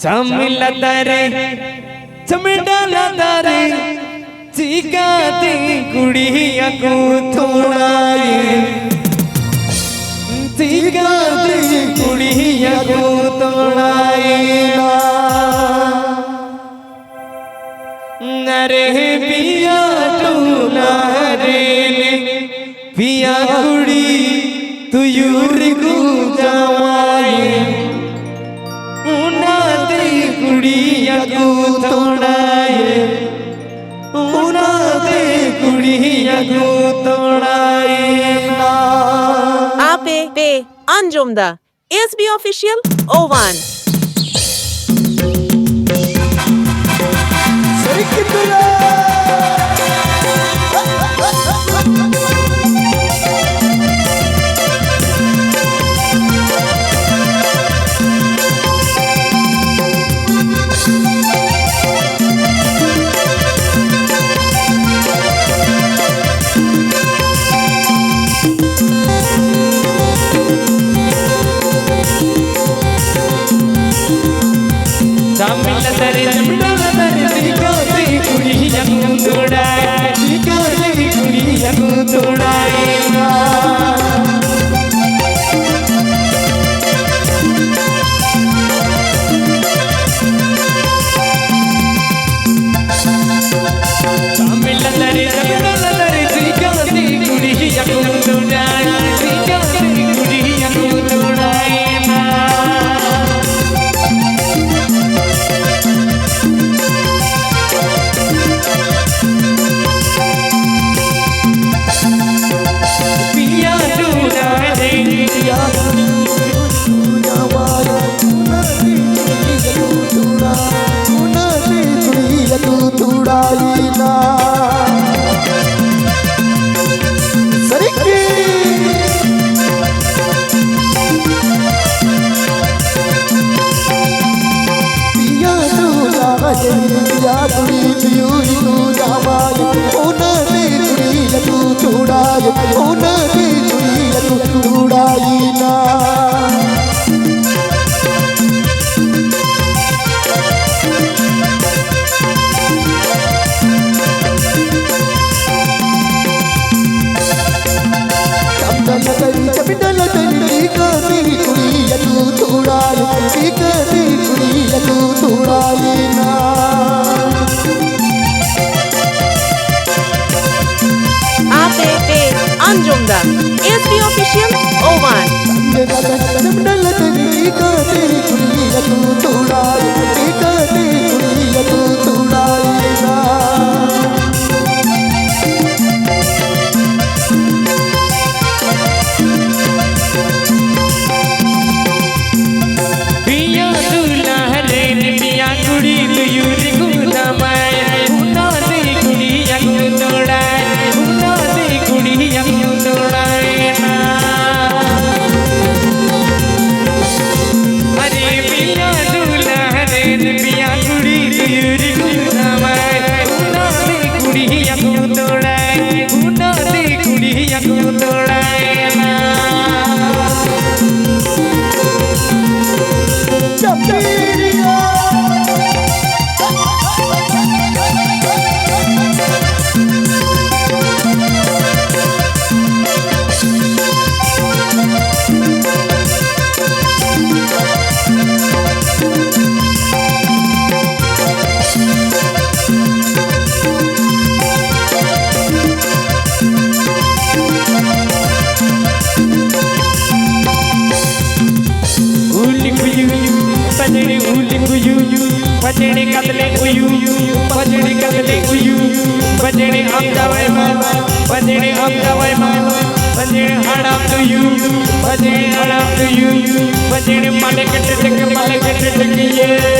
चमलदारे चमडालादारे चिकाती कुड़िया को थोड़ाए चिकाती कुड़िया को थोड़ाए नरे पिया टूला रे पिया कुड़ी तू यूरी को जावाए उनाते कुड़िया को तोड़ाए उनाते कुड़िया को तोड़ाए ना आपे पे अंजुमदा SB Official O1 चमलदारे चमडालादारे चिकाती कुड़िया को थोड़ाए चिकाती कुड़िया को थोड़ाए ना चमलदारे चमडालादारे चिकाती कुड़िया को थोड़ाए चिकाती कुड़िया को थोड़ाए ना पिया टूला रे पिया आपे पे अंजुमदा SB Official O1 पिया टूला रे पिया कुड़ी तू यूरी को दमाए उनाते कुड़िया को तोड़ाए उनाते कुड़िया को तोड़ाए ना अरे पिया टूला रे पिया कुड़ी तू यूरी को दमाए उनाते कुड़िया को तोड़ाए उनाते कुड़िया को तोड़ाए ना बजने कदले उयू बजने कदले उयू बजने अब जावे मान बजने अब जावे मान बजने हड़ाप तो यू बजने हड़ाप तो यू बजने माले के टक ये